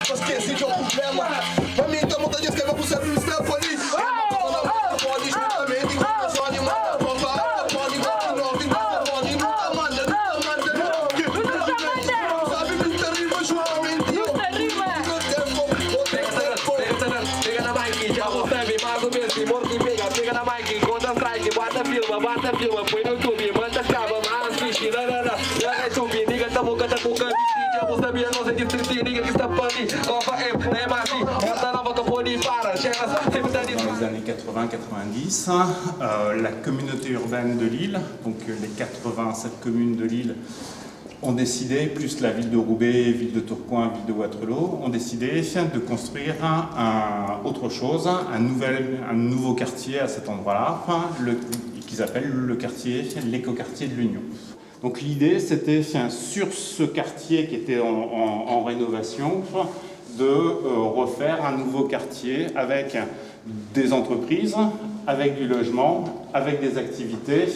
Só esqueci de um problema. Pra mim, então, muita gente escreveu pro céu e está por ali. Pode justamente enquanto eu sou animal. Pode enquanto não, enquanto pode, nunca manda, nunca manda. Não sabe, Mr. Rima, justamente. Pega na mic, já você me mago mesmo. Morto e pega na mic, conta strike, bota filma, põe no YouTube, manda escrava, mas fiche, não subir, nigga, tá bocando com canto. Já você sabia, não sei distrito, nigga, que está pani, nova M, né, mas essa nova capone para, chega, sempre tá Dans les années 80-90, la communauté urbaine de Lille, donc les 87 communes de Lille, ont décidé, plus la ville de Roubaix, ville de Tourcoing, ville de Waterloo, ont décidé de construire autre chose, un nouveau quartier à cet endroit-là, qu'ils appellent le quartier, l'écoquartier de l'Union. Donc l'idée, c'était sur ce quartier qui était en rénovation, de refaire un nouveau quartier avec des entreprises, avec du logement, avec des activités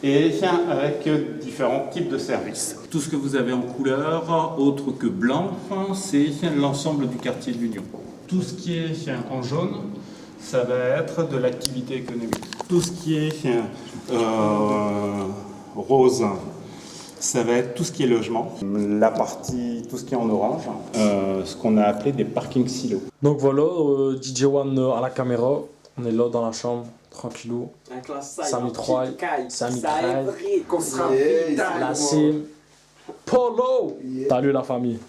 et avec différents types de services. Tout ce que vous avez en couleur, autre que blanc, c'est l'ensemble du quartier de l'Union. Tout ce qui est en jaune, ça va être de l'activité économique. Tout ce qui est rose, ça va être tout ce qui est logement. La partie, tout ce qui est en orange, ce qu'on a appelé des parkings silos. Donc voilà, DJ One à la caméra, on est là dans la chambre, tranquillou. Ça mitraille, la cime, Polo. Salut la famille.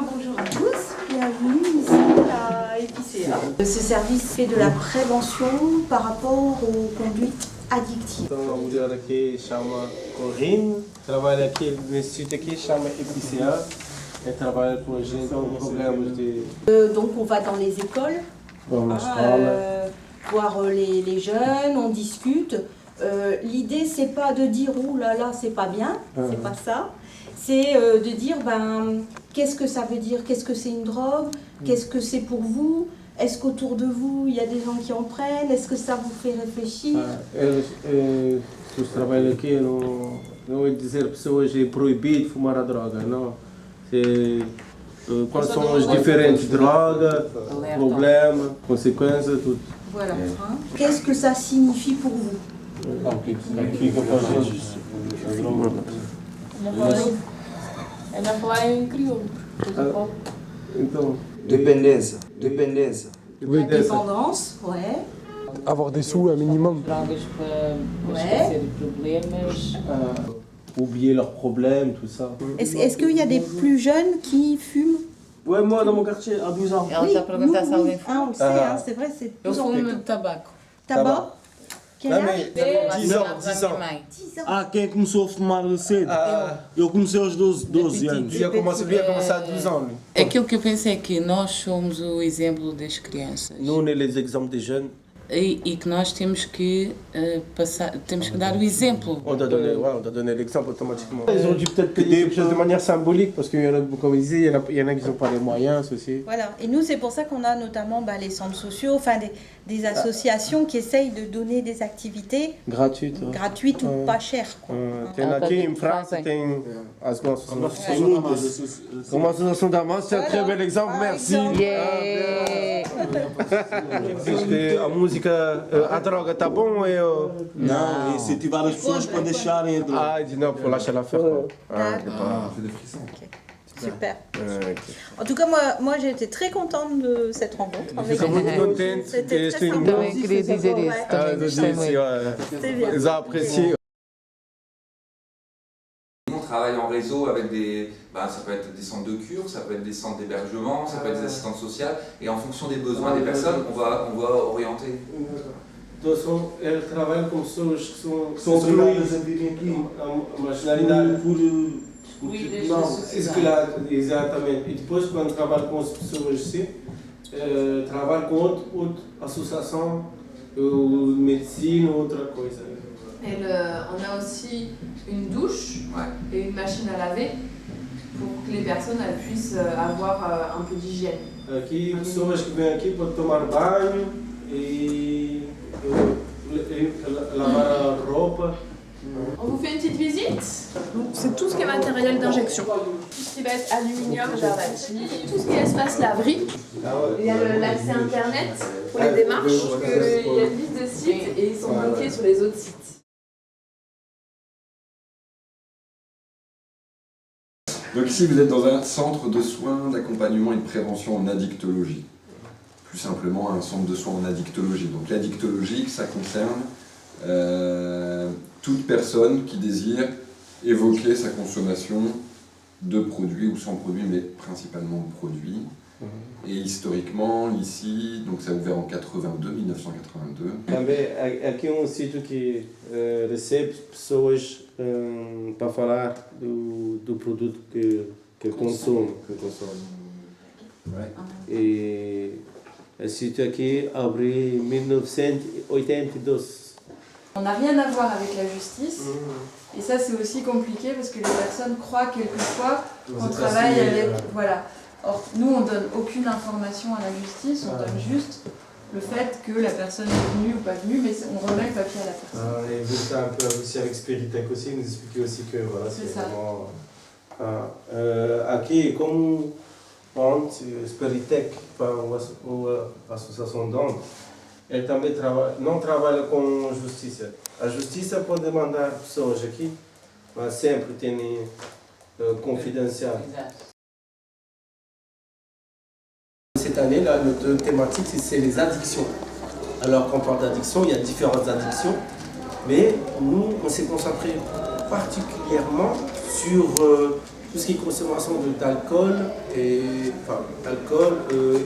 Bonjour à tous, bienvenue ici à Épicéa. Ce service fait de la prévention par rapport aux conduites addictives. Então, a mulher aqui chama Corinne, trabalha aqui nesse sítio aqui, chama Épicéa, e trabalha com a gente com problemas de... Donc on va dans les écoles, voir les jeunes, on discute. L'idée c'est pas de dire ouh là là c'est pas bien, c'est pas ça. C'est de dire qu'est-ce que ça veut dire, qu'est-ce que c'est une drogue, qu'est-ce que c'est pour vous, est-ce qu'autour de vous il y a des gens qui en prennent, est-ce que ça vous fait réfléchir? Os trabalham aqui não é dizer pessoas é proibido fumar a droga, não. Quais são as diferentes drogas, problema, consequência, tudo. Voilà. Qu'est-ce que ça signifie pour vous? Ainda falar em crioulo. Então, dependência. La dépendance, ouais. Avoir des sous, un minimum. Drogas para esquecer de problemas. oublier leurs problèmes, tout ça. Est-ce qu'il y a des plus jeunes qui fument? Ouais, moi dans mon quartier, à 12 ans. Ela já perguntou se alguém fuma. On le sait, c'est vrai, c'est de Eu plus en fumo plus. tabaco. Tabac? Quel âge? 10 ans. 10 ans. Ah, quem começou a fumar cedo? Eu comecei aos 12 anos. Eu comecei a 12 ans. Aquilo que eu penso é que nós somos o exemplo das crianças. Nous, on est les exemples des jeunes. E que nós temos que temos que dar o exemplo. On doit donner l'exemple automatiquement. Ils ont dû peut-être payer quelque chose de manière symbolique parce qu'il y en a, comme ils disaient, il y en a qui n'ont pas les moyens aussi. Voilà, et nous c'est pour ça qu'on a notamment les centres sociaux, enfin des associations qui essayent de donner des activités gratuites ou pas chères. Tem aqui em França, tem as nossas uma associação da massa, c'est un très bel exemple, merci. A música, a droga tá bom ou eu... Não, incentivar as pessoas para deixarem a droga. Ah, il dit non, pour lâcher l'affaire. Fait des frissons. Okay. Super. En tout cas, moi j'ai été très contente de cette rencontre. C'était très sympa. Também queria dizer isso. Também gostei muito. C'était bien. Ils ont apprécié. On travaille en réseau avec ça peut être des centres de cure, ça peut être des centres d'hébergement, ça peut être des assistantes sociales, et en fonction des besoins des personnes, on va orienter. Então, eles trabalham com pessoas que são obrigadas a virem aqui, a marginalidade não, exatamente. E depois, quando trabalho com as pessoas assim, trabalho com outra associação, médecine, outra coisa. On a aussi une douche et une machine à laver pour que les personnes puissent avoir un peu d'hygiène. Aqui, pessoas que vêm aqui podem tomar banho e lavar roupa. On vous fait une petite visite. Donc c'est tout ce qui est matériel d'injection. Tout ce qui va être aluminium, Jardati, tout ce qui est espace laverie. Il y a l'accès internet pour les démarches. Il y a une liste de sites et ils sont bloqués sur les autres sites. Donc ici, vous êtes dans un centre de soins, d'accompagnement et de prévention en addictologie. Plus simplement, un centre de soins en addictologie. Donc l'addictologie, ça concerne toute personne qui désire évoquer sa consommation de produits ou sans produits, mais principalement de produits. Et historiquement, ici, donc ça a ouvert en 1982. Também aqui é sítio que recebe pessoas para falar do produto que consomem. E esse sítio aqui abriu em 1982. On n'a rien à voir avec la justice. Et ça, c'est aussi compliqué parce que les personnes croient quelquefois qu'on travaille avec... Voilà. Or, nous, on ne donne aucune information à la justice, on donne juste le fait que la personne est venue ou pas venue, mais on remet le papier à la personne. Et vous êtes un peu aussi avec Spiritech aussi, nous expliquez aussi que voilà, c'est vraiment... aqui, como onde Spiritech, uma associação de onde, ele também não trabalha com justiça. A justiça pode mandar pessoas aqui, mas sempre tem confidencial. Cette année, là, notre thématique, c'est les addictions. Alors, quand on parle d'addiction, il y a différentes addictions, mais nous, on s'est concentré particulièrement sur tout ce qui est consommation d'alcool et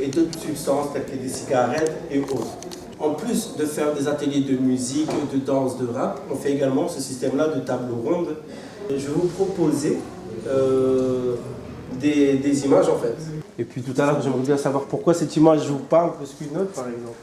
d'autres substances telles que des cigarettes et autres. En plus de faire des ateliers de musique, de danse, de rap, on fait également ce système-là de table ronde. Je vais vous proposer des images en fait. Et puis tout à l'heure, j'aimerais bien savoir pourquoi cette image vous parle plus qu'une autre, par exemple.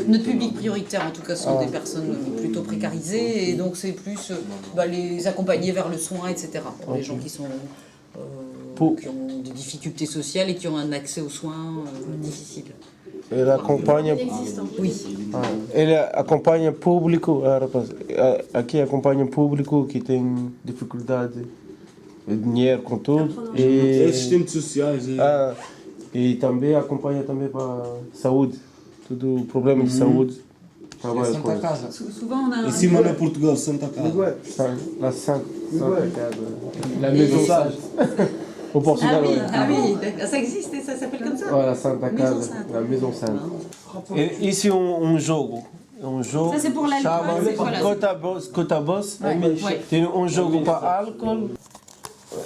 Notre public prioritaire, en tout cas, sont des personnes plutôt précarisées, et donc c'est plus les accompagner vers le soin, etc. Pour les gens qui sont qui ont des difficultés sociales et qui ont un accès aux soins difficile. Elle acompanha, ele acompanha público, aqui acompanha público que tem dificuldade de dinheiro com tudo e assistentes sociais e também acompanha também para saúde, tudo problema de saúde. Santa Casa. Souvent on a em cima na Portugal, Santa Casa. La Santa Casa. La Maison Sage. Au Portugal. Ah oui, ça existe et ça s'appelle comme ça. Voilà, Santa Casa, la Maison Sainte. Et ici jogo. Jogo. Ça c'est pour l'alcool. Cotabos. Tem jogo para álcool.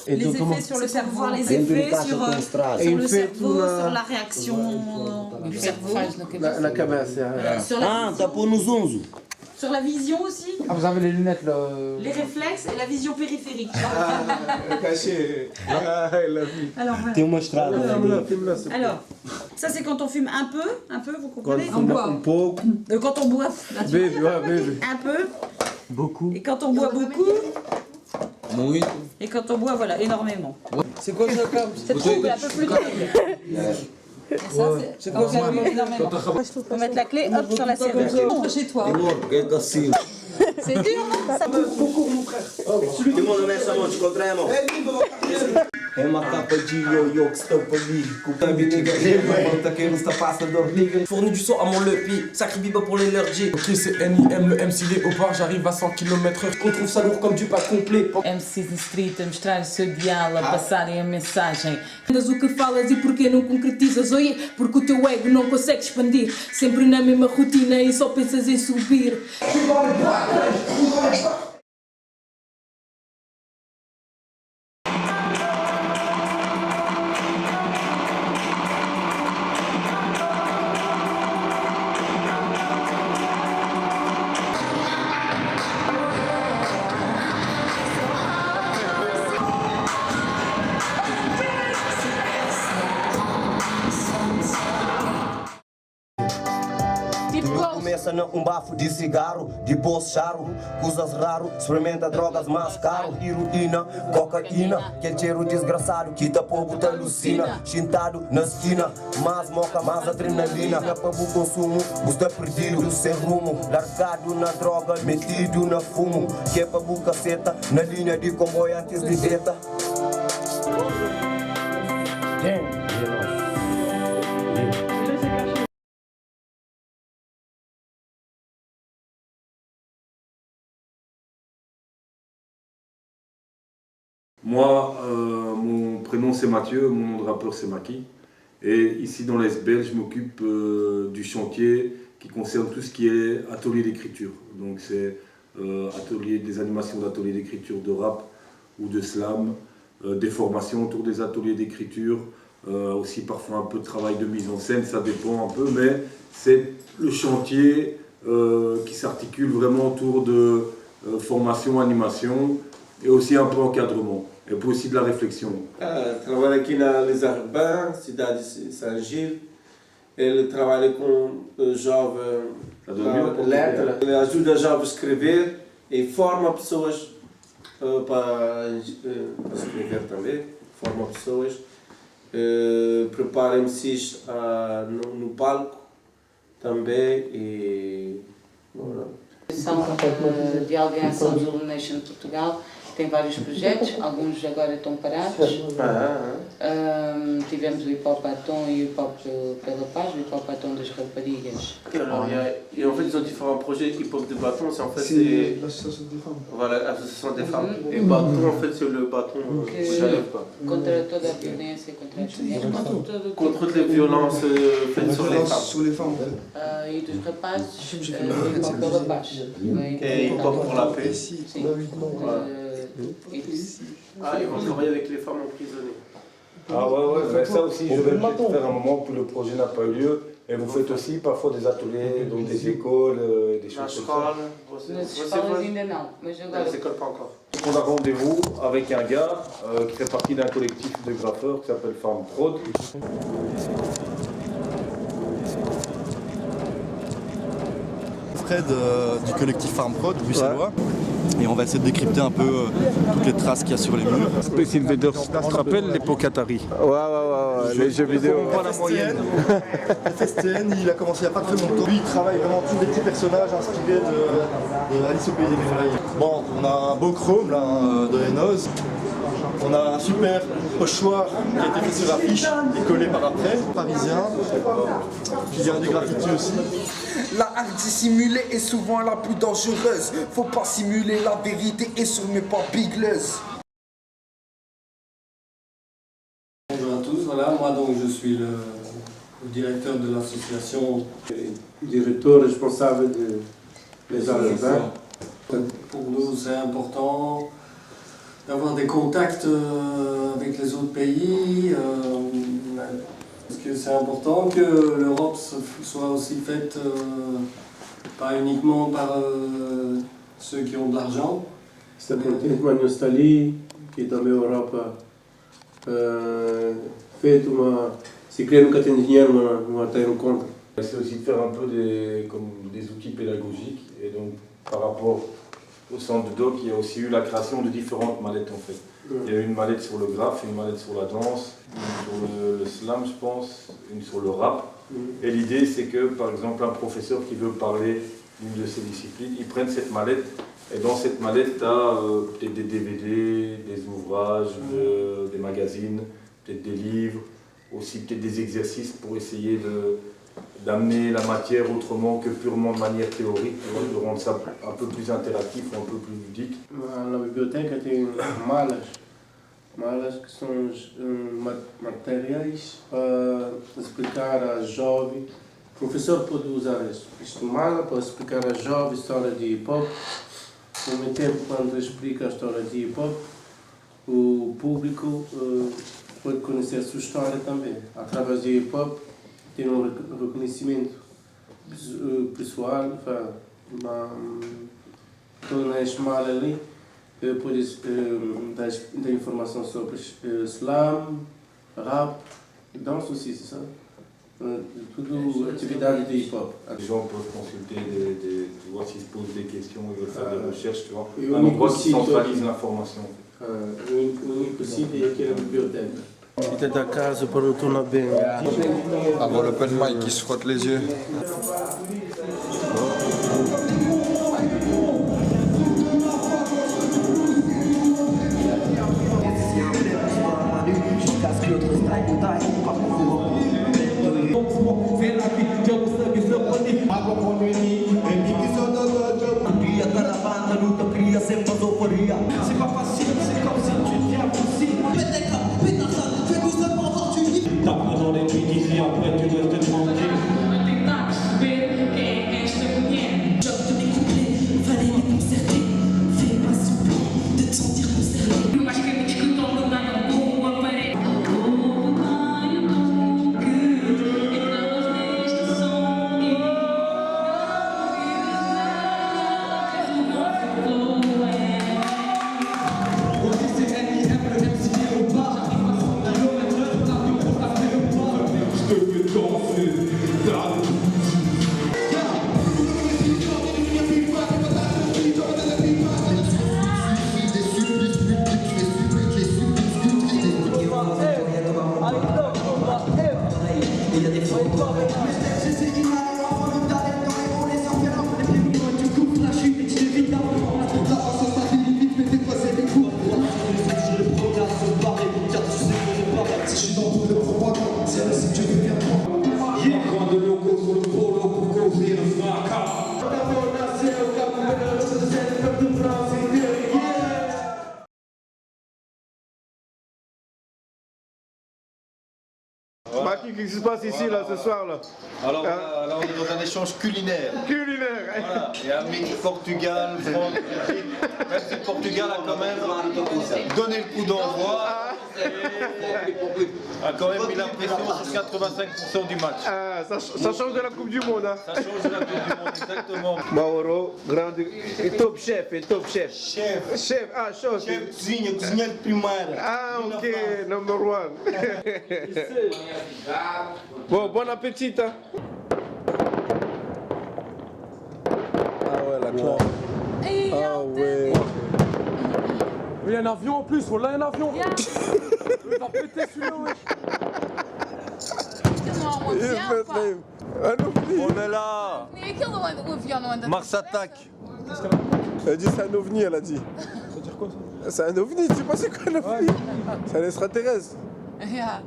Les effets sur le cerveau, les effets sur le cerveau, sur la réaction du cerveau. La cabeça. T'as pour nous 11. Sur la vision aussi. Ah, vous avez les lunettes là. Les réflexes et la vision périphérique. Caché. La vie. Alors, voilà. Tem uma estrada. Alors, ça c'est quand on fume un peu, vous comprenez? On boit. Un peu. Quand on boit, un peu. Beaucoup. Et quand on boit beaucoup. Oui. Et quand on boit, voilà, énormément. C'est quoi ça comme? C'est trop, un peu plus c'est quoi ça? Il faut mettre la clé, hop, sur la serrure. Chez toi. C'est dur, non? Ça peut beaucoup, mon frère. É uma capa de yo-yo que se tampa ali, com o câmbio de garrafa, que não se passa de orniga. Fourni du son à mon lepi, sacré biba pour les lurgies. Ok, c'est NIM, le MC il est au bar, j'arrive à 100 km/h. On trouve ça lourd comme du pas complet. MCs na street a mostrar o seu dial, a passarem a mensagem. Andas o que falas e porquê não concretizas? Oi, porque o teu ego não consegue expandir. Sempre na mesma rotina e só pensas em subir. Pensa num bafo de cigarro, de bolso charro, coisas raro, experimenta drogas mais caro, heroína, cocaína, aquele cheiro desgraçado que tá povo te alucina, chintado na esquina, mais moca, mais adrenalina, é para o consumo, você perdido, sem rumo, largado na droga, metido na fumo, que é para o caceta, na linha de comboio antes de deta. Moi, mon prénom c'est Mathieu, mon nom de rappeur c'est Maki. Et ici dans l'SBL, je m'occupe du chantier qui concerne tout ce qui est atelier d'écriture. Donc c'est des animations d'ateliers d'écriture de rap ou de slam, des formations autour des ateliers d'écriture, aussi parfois un peu de travail de mise en scène, ça dépend un peu, mais c'est le chantier qui s'articule vraiment autour de formation, animation et aussi un peu encadrement. Et puis aussi de la réflexion. Trabalho aqui na Lisarban, cidade de São Gil. Ele trabalha com jovens letra, ele ajuda jovens a escrever e forma pessoas para escrever também. Forma pessoas, prepara MCs no palco também e... São de Algação de Illumination Portugal. Tem vários projetos, alguns agora estão parados. Tivemos o Hip Hop Atom e o Hip Hop pela Paz, o Hip Hop Atom das Raparigas. Et en fait, ils ont différents projets. Hip Hop de Bâton, c'est en fait l'association des femmes. Voilà, l'association des femmes. Et Bâton, en fait, c'est le bâton que j'arrive pas. Contra toda a violência contra as mulheres. Contre les violences faites sur les femmes. Sur les femmes, e dos rapazes, Hip Hop pela Paz. Et Hip Hop pour la paix. Sim. Ah, ils vont travailler avec les femmes emprisonnées. Ah ouais, mais ça aussi, je vais peut-être faire un moment où le projet n'a pas eu lieu. Et vous faites aussi parfois des ateliers dans des écoles, des choses comme ça. Nas escolas ainda não, mas agora... Nas écoles pas encore. On a rendez-vous avec un gars qui fait partie d'un collectif de graffeurs qui s'appelle Farm Prod. Fred du collectif Farm Prod, bruxellois. Et on va essayer de décrypter un peu toutes les traces qu'il y a sur les murs. Space Invaders, tu te rappelles l'époque Atari? Ouais, les jeux vidéo. Pas la moyenne. FSTN, il a commencé il n'y a pas très longtemps. Lui, il travaille vraiment tous les petits personnages inspirés de Alice au Pays des Merveilles. Bon, on a un beau chrome là, de Renos. On a un super pochoir qui a été fait sur l'affiche et collé par après, parisien, qui vient du graffiti aussi. La art dissimulée est souvent la plus dangereuse. Faut pas simuler la vérité et sûrement pas bigleuse. Bonjour à tous, voilà, moi donc je suis le directeur de l'association. Directeur responsable des arts urbains. Pour nous c'est important d'avoir des contacts avec les autres pays, parce que c'est important que l'Europe soit aussi faite pas uniquement par ceux qui ont de l'argent. C'est un contexte Stali qui est dans l'Europe fait c'est clair que tu as dinheiro não tem compte. C'est aussi de faire un peu des outils pédagogiques et donc par rapport au centre de doc, il y a aussi eu la création de différentes mallettes en fait. Il y a eu une mallette sur le graphe, une mallette sur la danse, une sur le slam je pense, une sur le rap. Et l'idée c'est que par exemple un professeur qui veut parler d'une de ces disciplines, il prenne cette mallette et dans cette mallette tu as peut-être des DVD, des ouvrages, des magazines, peut-être des livres, aussi peut-être des exercices pour essayer d'amener la matière autrement que purement de manière théorique, de rendre ça un peu plus interactif, un peu plus ludique. Na biblioteca tem malas que são materiais para explicar a jovem. O professor pode usar isto mala para explicar a jovem a história de hip-hop. Ao mesmo tempo, quando explica a história de hip-hop, o público pode conhecer a sua história também. Através de hip-hop, tem reconhecimento pessoal, torna-se mal ali, podes dar informação sobre slam, rap, dança aussi, c'est ça? Tudo atividade de hip-hop. Les gens peuvent consulter, tu vois, s'ils se posent des questions, ils veulent faire des recherches, tu vois. E Un endroit qui centralise l'information. O único sítio é aquela biblioteca. Visita da casa para o turno bem. Avant l'open mic, ils se frottent les yeux. C'est pas facile, c'est comme si tu viens aussi. Fais tout ça pour avoir du lit. Tape dans les nuits d'ici, après tu restes tranquille. Maki, qu'est-ce qui se passe ici là, ce soir là? Alors là, on est dans un échange culinaire. Culinaire. Voilà. Il y a un mix Portugal, France, Belgique. Même si le Portugal a quand même donné le coup d'envoi, a quand même mis la pression sur 85% du match. Ah, ça change de la Coupe du Monde. Hein. Ça change de la Coupe du Monde, exactement. Mauro, grande. Et top chef, et top chef. Chef. Chef, ah, chef. Chef cozinha, cozinha de primária. Ah, ok, number one. Bon appétit. Hein. Ah ouais, la classe. Ah ouais. Il y a un avion en plus, voilà un avion. Il va péter celui-là, wesh. On est là. Mars attaque. Elle a dit c'est un ovni, elle a dit. Ça veut dire quoi ça? C'est un ovni, tu sais pas c'est quoi un ovni? C'est un extraterrestre. Yeah.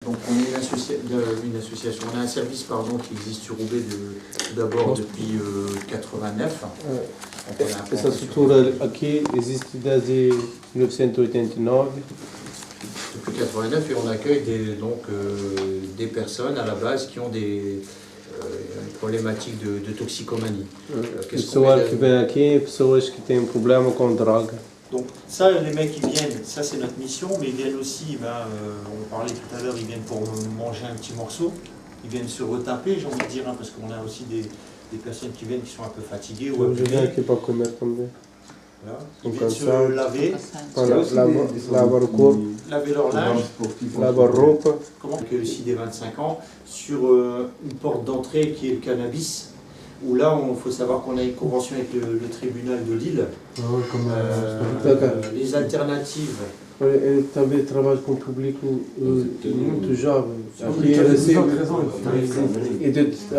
Donc on est une association, on a un service qui existe sur Roubaix d'abord depuis 89. Essa estrutura aqui existe desde 1989. Depuis 89 et on accueille des personnes à la base qui ont des problématiques de toxicomanie. Pessoal que vem aqui, pessoas que têm problema com droga. Donc ça, les mecs ils viennent, ça c'est notre mission, mais ils viennent aussi, on parlait tout à l'heure, ils viennent pour manger un petit morceau, ils viennent se retaper, j'ai envie de dire, parce qu'on a aussi des personnes qui viennent qui sont un peu fatiguées ou Je viens aqui para comer também. Voilà. Ils viennent se laver, lavar o corpo, laver leur linge, lavar roupa. Comment que aussi des 25 ans, sur une porte d'entrée qui est le cannabis, où là, il faut savoir qu'on a une convention avec le tribunal de Lille. Les alternatives. Ele também trabalha com um público muito jovem.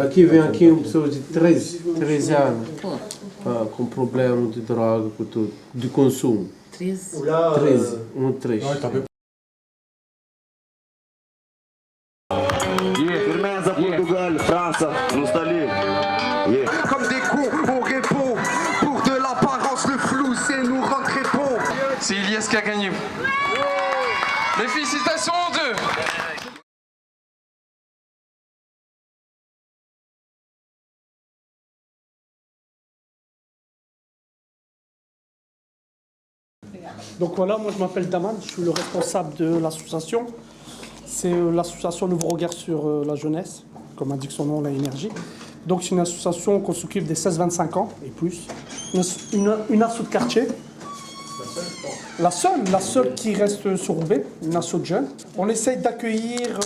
Aqui vem aqui pessoas de 13 anos com problema de droga, com tudo, de consumo. 13? 13, 3. Firmeza, Portugal, França, nous salut. Comme des cons, on répond. Pour de l'apparence, le flou, c'est nous rendre répond. C'est Ilias qui a gagné. Les félicitations aux deux. Donc voilà, moi je m'appelle Daman, je suis le responsable de l'association. C'est l'association Nouveau Regard sur la jeunesse, comme indique son nom, la énergie. Donc c'est une association qu'on s'occupe des 16-25 ans et plus. Une asso de quartier. La seule qui reste sur Roubaix, une asso de jeunes. On essaye d'accueillir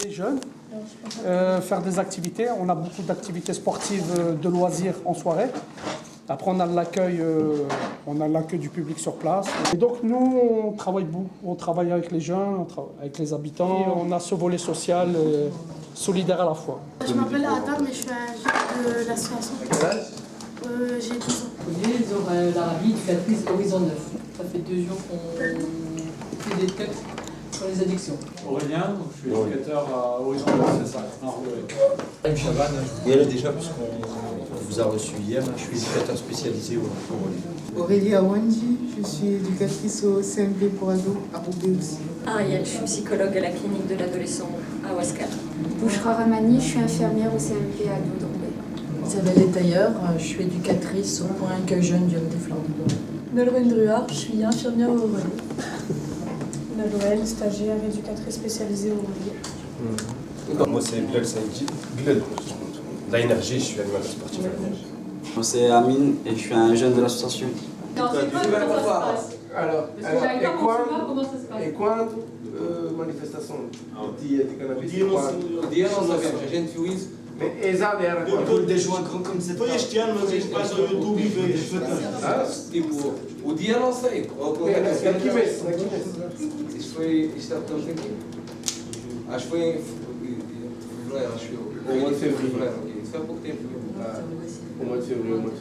les jeunes, faire des activités. On a beaucoup d'activités sportives de loisirs en soirée. Après, on a l'accueil du public sur place. Et donc, nous, on travaille avec les jeunes, avec les habitants. On a ce volet social, solidaire à la fois. Je m'appelle Adam, mais je suis un jeune de l'association. J'ai 12 ans. L'Arabie, éducatrice Horizon 9. Ça fait 2 jours qu'on fait des textes sur les addictions. Aurélien, donc je suis éducateur à Horizon 9, c'est ça. Chaban, il y a déjà, puisqu'on vous a reçu hier, je suis éducateur spécialisé au relais. Aurélie Awanji, je suis éducatrice au CMP pour ados à Roubaix aussi. Ariel, je suis psychologue à la clinique de l'adolescent à Huascar. Bouchra Ramani, je suis infirmière au CMP à Ado d'Roubaix. Isabelle Tailleur, je suis éducatrice au point accueil jeune du des Flandres. Nolwenn Druard, je suis infirmière au relais. Nolwenn, stagiaire éducatrice spécialisée au relais. Moi c'est Bilal Saïdji. Bilal, la énergie, je suis animateur sportif à l'énergie. Moi c'est Amine et je suis un jeune de l'association. Non, c'est pas comment ça se passe. Alors, e quando manifestação dia de cannabis? O dia não sabemos, a gente viu isso. Exato, era Depois de João como se Foi este ano, mas isto vai no YouTube e vejo. Tipo, o dia não sei. Aqui mesmo. Isto é o que estamos aqui. Acho que foi em fevereiro, acho eu. Ou em fevereiro, isso foi há pouco tempo. O mois de fevereiro,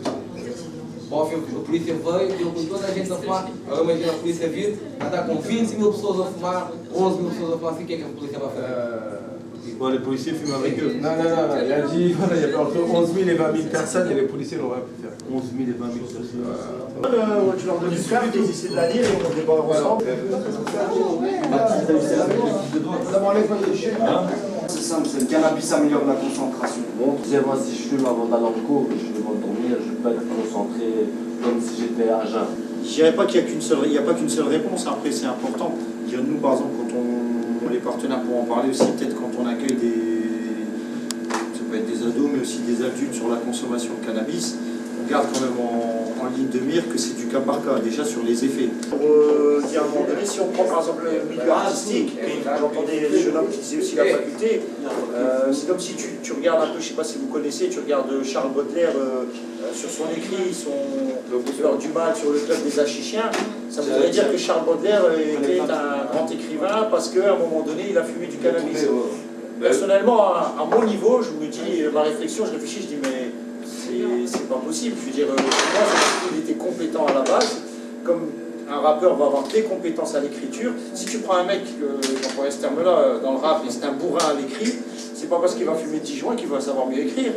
Bom, a polícia veio, deu com toda a gente a fumar. Agora imagina a polícia vir, a estar com 20 mil pessoas a fumar, 11 mil pessoas a fumar, assim, o que é que a polícia vai fazer? Bon, les policiers fument avec eux. Non, il a dit voilà, il y a entre 11 000 et 20 000 personnes et les policiers n'ont rien pu faire. 11 000 et 20 000 personnes. Tu leur donnes une carte, ils essaient de la lire et on débat ensemble. C'est simple, c'est le cannabis améliore la concentration. Bon, moi si je fume avant d'aller en cours et je vais m'endormir, je vais pas être concentré comme si j'étais à jeun. Je dirais pas qu'il n'y a pas qu'une seule réponse, après c'est important. Nous par exemple quand on les partenaires pour en parler aussi, peut-être quand on accueille ça peut être des ados mais aussi des adultes sur la consommation de cannabis, on garde quand même en ligne de mire que c'est du cas par cas, déjà sur les effets. Pour dire à un moment donné, si on prend par exemple le milieu artistique, j'entendais les jeunes hommes qui disaient aussi la faculté, c'est comme si tu regardes un peu, je ne sais pas si vous connaissez, tu regardes Charles Baudelaire sur son écrit, l'auteur du mal sur le club des Achichiens, ça voudrait dire que Charles Baudelaire est un grand écrivain parce qu'à un moment donné il a fumé du cannabis. Personnellement, à mon niveau, je me dis, ma réflexion, je réfléchis, je dis mais c'est pas possible. Je veux dire, pour moi, il était compétent à la base, comme un rappeur va avoir des compétences à l'écriture. Si tu prends un mec, j'emploie ce terme-là, dans le rap, et c'est un bourrin à l'écrit, c'est pas parce qu'il va fumer 10 joints qu'il va savoir mieux écrire.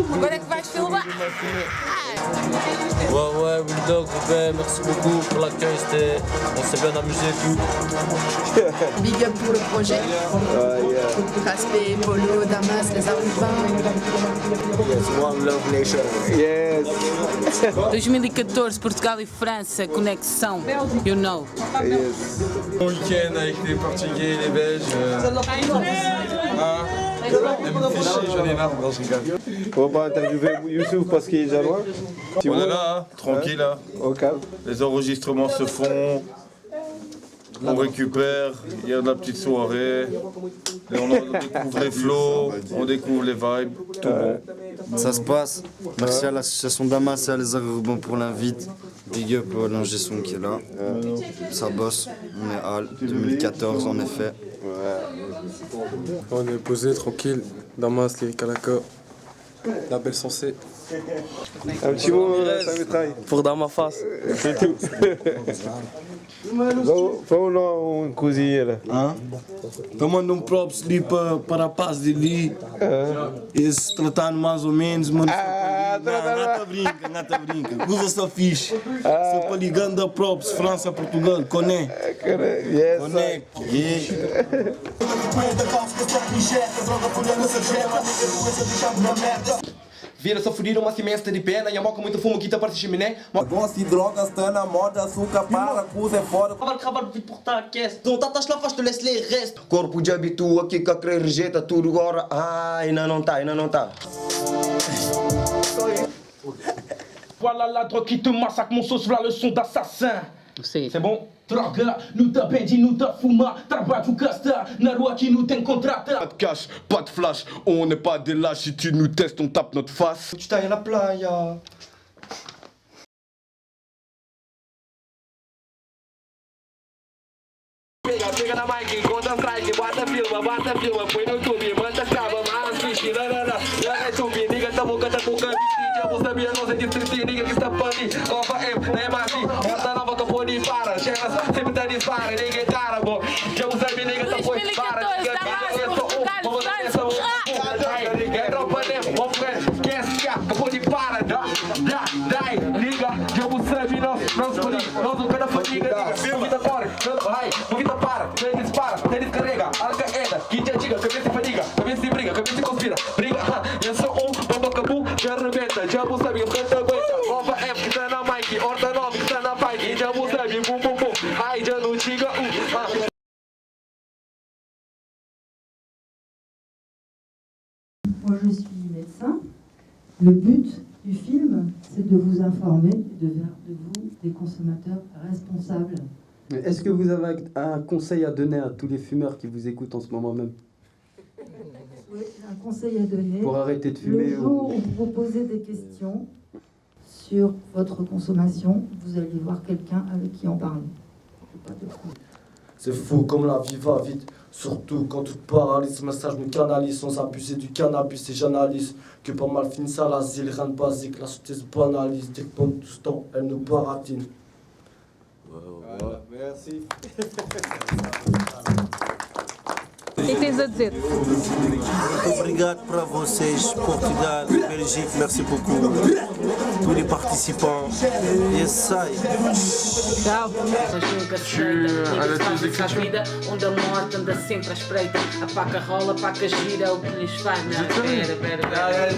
Agora é que vais filmar. Ouais, Bulldog, merci beaucoup pour l'accueil, on s'est bien amusé et tout. Big up pour le projet. Raspé, Polo, Damas, les Arubins. Yes, one love nation. Yes. 2014, Portugal e França, conexão, you know. Yes. Bon week-end avec les Portugais, les Belges. Elle me fait chier, j'en ai marre. Non, je rigole. On va interviewer Youssouf parce qu'il est déjà loin. On est là, hein, tranquille. Hein. Au calme. Les enregistrements se font. On récupère, il y a de la petite soirée. Et on découvre les flows, on découvre les vibes, tout bon. Ça se passe. Merci à l'association Damas et à les Arubins pour l'invite. Big up à l'ingé son qui est là. Ça bosse. On est à 2014 en effet. On est posé tranquille. Damas, les Kalaka. La belle sensée. Un petit mot, ça mitraille. Pour dans ma face. C'est tout. Vamos lá cozinha lá. Tô mandando props ali para a paz de ali. Eles tratando mais ou menos, mano. Nata brinca. Usa só fixe. Só para ligando da props, França, Portugal, Coné. Coné. Vira só furir uma semestre de pena e a moca muito fumo que tá para chiminé. Doce, drogas, tá na moda, açúcar, parafuso é fora. Acabar de portar aquece. Não estás lá, faz tu lesse lhe resto. Corpo de habitua aqui que a crer rejeita tudo agora. Ainda não tá. Voilà la drogue qui te massacre, mon sauce, voilà le son d'assassin. C'est bon? Droga, nous t'a bendi, nous t'a fuma, trabalho tu gasta, na rua qui nous t'encontrata. Pas de cash, pas de flash, on n'est pas des lâches. Si tu nous testes, on tape notre face. Tu t'ailles à la playa. Pega na mic, conta strike, bota filma, põe no YouTube, manda escava, mas fixe, não é tubi, nigga tá boca, já vou saber, não sei distrito, nigga que está pandi, Nova M, não é mais bota nova capô de para, chega, sempre tá dispara, nigga cara, bom, já vou saber, nigga tá foi para, nigga vamos dar essa, é tropa, né, vamos ver, esquece, capô de para, dai, nigga, já vou saber, nós, o cara fadiga, vida fora, vida para, você dispara, você descarrega, Al-Qaeda, quinta antiga, cabeça fadiga, cabeça briga, cabeça conspira, briga, eu sou babacabu, já arrebenta, já vou saber, canta aguenta, Nova F, que tá na mic, Horta 9, que tá na bike, já vou saber, bum, ai, já não chega, Moi je suis médecin. Le but du film, c'est de vous informer et de faire de vous des consommateurs responsables. Est-ce que vous avez un conseil à donner à tous les fumeurs qui vous écoutent en ce moment même? Oui, un conseil à donner. Pour arrêter de fumer. Le jour où vous posez des questions sur votre consommation, vous allez voir quelqu'un avec qui en parler. C'est fou comme la vie va vite, surtout quand tout paralyse. Message me canalise sans abuser du cannabis et j'analyse que pas mal finissent à l'asile, rien de basique, la société se banalise. Dès que pendant tout ce temps, elle nous baratine. Voilà, merci. O que tens a dizer? Obrigado para vocês, Portugal, Belgique, merci beaucoup. Tous les participants. Yes, sai. Tchau. Mas nunca se deita, nunca se faz essa vida, onde a morte anda sempre à espreita. A paca rola, a paca gira, é o que lhes faz. Não, espera.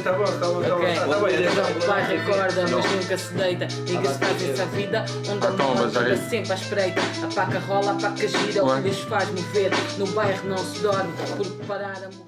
Tá bom. Ok, o pai recorda, mas nunca se deita. Nunca se faz essa vida, onde a morte anda sempre à espreita. A paca rola, a paca gira, é o que lhes faz mover. No bairro não se dorme, porque parar a